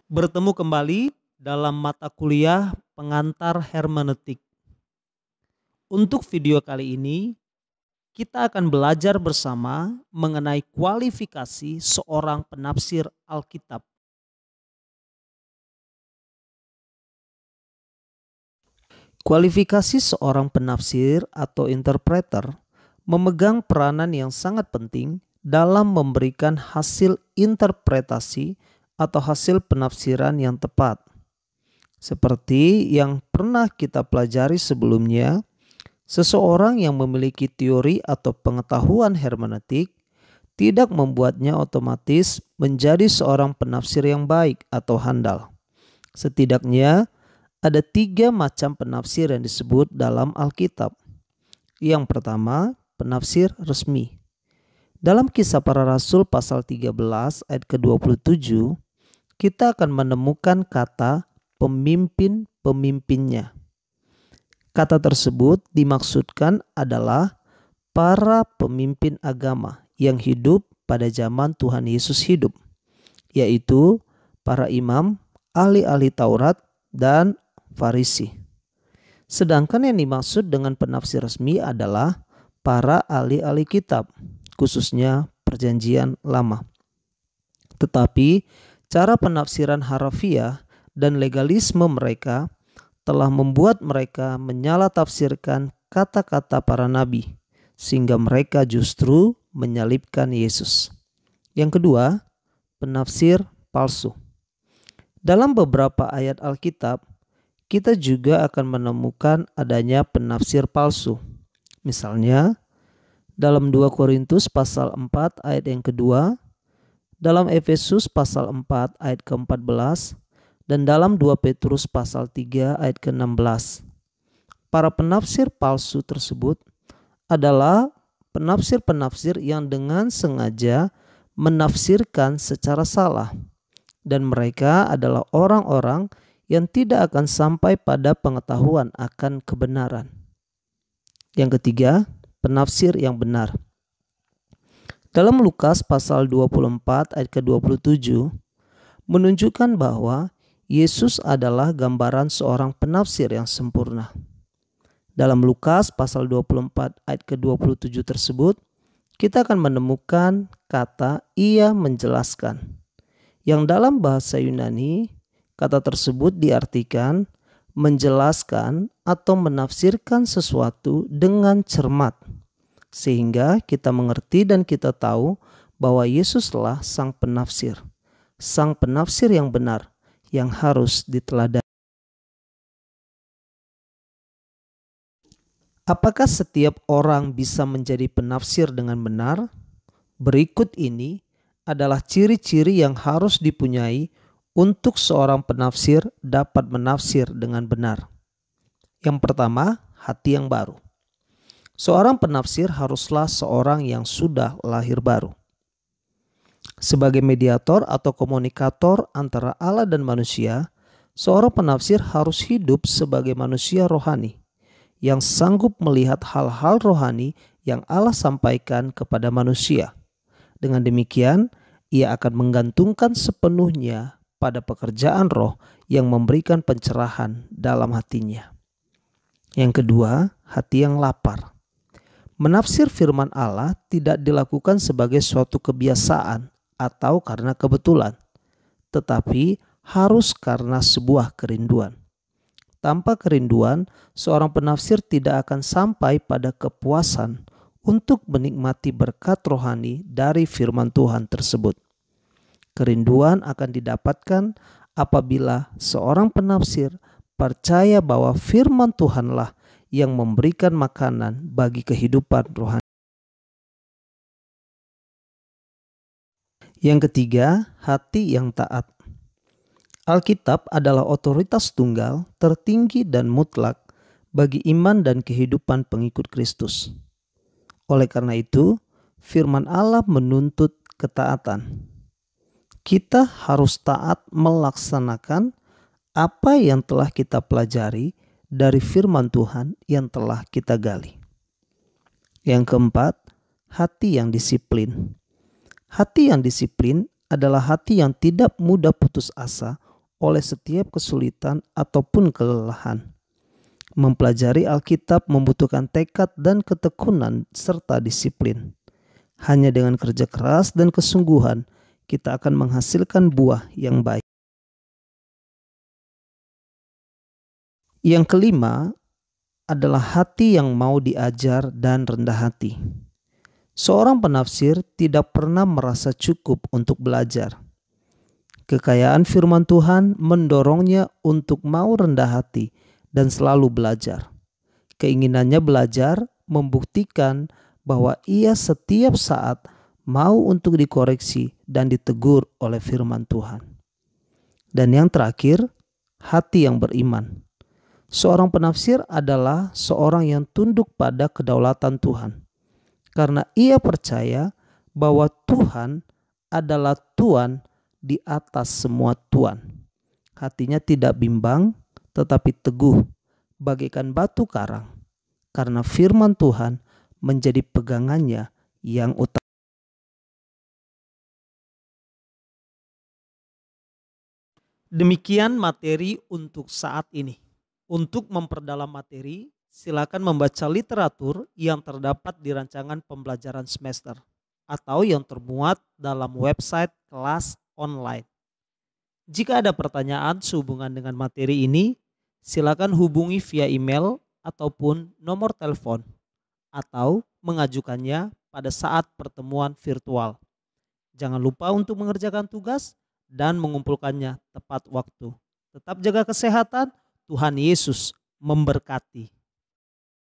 Bertemu kembali dalam mata kuliah pengantar hermeneutik. Untuk video kali ini, kita akan belajar bersama mengenai kualifikasi seorang penafsir Alkitab. Kualifikasi seorang penafsir atau interpreter memegang peranan yang sangat penting dalam memberikan hasil interpretasi atau hasil penafsiran yang tepat. Seperti yang pernah kita pelajari sebelumnya, seseorang yang memiliki teori atau pengetahuan hermeneutik tidak membuatnya otomatis menjadi seorang penafsir yang baik atau handal. Setidaknya ada 3 macam penafsir yang disebut dalam Alkitab. Yang pertama, penafsir resmi. Dalam Kisah Para Rasul pasal 13 ayat ke-27, kita akan menemukan kata pemimpin-pemimpinnya. Kata tersebut dimaksudkan adalah para pemimpin agama yang hidup pada zaman Tuhan Yesus hidup, yaitu para imam, ahli-ahli Taurat, dan Farisi. Sedangkan yang dimaksud dengan penafsir resmi adalah para ahli-ahli kitab, khususnya Perjanjian Lama. Tetapi cara penafsiran harafiah dan legalisme mereka telah membuat mereka menyalah-tafsirkan kata-kata para nabi, sehingga mereka justru menyalibkan Yesus. Yang kedua, penafsir palsu. Dalam beberapa ayat Alkitab, kita juga akan menemukan adanya penafsir palsu. Misalnya, dalam 2 Korintus pasal 4 ayat yang kedua, dalam Efesus pasal 4 ayat ke-14, dan dalam 2 Petrus pasal 3 ayat ke-16. Para penafsir palsu tersebut adalah penafsir-penafsir yang dengan sengaja menafsirkan secara salah, dan mereka adalah orang-orang yang tidak akan sampai pada pengetahuan akan kebenaran. Yang ketiga, penafsir yang benar. Dalam Lukas pasal 24 ayat ke-27 menunjukkan bahwa Yesus adalah gambaran seorang penafsir yang sempurna. Dalam Lukas pasal 24 ayat ke-27 tersebut, kita akan menemukan kata ia menjelaskan, yang dalam bahasa Yunani kata tersebut diartikan menjelaskan atau menafsirkan sesuatu dengan cermat, sehingga kita mengerti dan kita tahu bahwa Yesuslah sang penafsir yang benar yang harus diteladani. Apakah setiap orang bisa menjadi penafsir dengan benar? Berikut ini adalah ciri-ciri yang harus dipunyai untuk seorang penafsir dapat menafsir dengan benar. Yang pertama, hati yang baru. Seorang penafsir haruslah seorang yang sudah lahir baru. Sebagai mediator atau komunikator antara Allah dan manusia, seorang penafsir harus hidup sebagai manusia rohani yang sanggup melihat hal-hal rohani yang Allah sampaikan kepada manusia. Dengan demikian, ia akan menggantungkan sepenuhnya pada pekerjaan roh yang memberikan pencerahan dalam hatinya. Yang kedua, hati yang lapar. Menafsir firman Allah tidak dilakukan sebagai suatu kebiasaan atau karena kebetulan, tetapi harus karena sebuah kerinduan. Tanpa kerinduan, seorang penafsir tidak akan sampai pada kepuasan untuk menikmati berkat rohani dari firman Tuhan tersebut. Kerinduan akan didapatkan apabila seorang penafsir percaya bahwa firman Tuhanlah yang memberikan makanan bagi kehidupan rohani. Yang ketiga, hati yang taat. Alkitab adalah otoritas tunggal, tertinggi dan mutlak bagi iman dan kehidupan pengikut Kristus. Oleh karena itu, firman Allah menuntut ketaatan. Kita harus taat melaksanakan apa yang telah kita pelajari dari firman Tuhan yang telah kita gali. Yang keempat, hati yang disiplin. Hati yang disiplin adalah hati yang tidak mudah putus asa oleh setiap kesulitan ataupun kelelahan. Mempelajari Alkitab membutuhkan tekad dan ketekunan serta disiplin. Hanya dengan kerja keras dan kesungguhan kita akan menghasilkan buah yang baik. Yang kelima adalah hati yang mau diajar dan rendah hati. Seorang penafsir tidak pernah merasa cukup untuk belajar. Kekayaan firman Tuhan mendorongnya untuk mau rendah hati dan selalu belajar. Keinginannya belajar membuktikan bahwa ia setiap saat mau untuk dikoreksi dan ditegur oleh firman Tuhan. Dan yang terakhir, hati yang beriman. Seorang penafsir adalah seorang yang tunduk pada kedaulatan Tuhan, karena ia percaya bahwa Tuhan adalah Tuan di atas semua tuan. Hatinya tidak bimbang tetapi teguh bagaikan batu karang, karena firman Tuhan menjadi pegangannya yang utama. Demikian materi untuk saat ini. Untuk memperdalam materi, silakan membaca literatur yang terdapat di rancangan pembelajaran semester atau yang termuat dalam website kelas online. Jika ada pertanyaan sehubungan dengan materi ini, silakan hubungi via email ataupun nomor telepon atau mengajukannya pada saat pertemuan virtual. Jangan lupa untuk mengerjakan tugas dan mengumpulkannya tepat waktu. Tetap jaga kesehatan. Tuhan Yesus memberkati.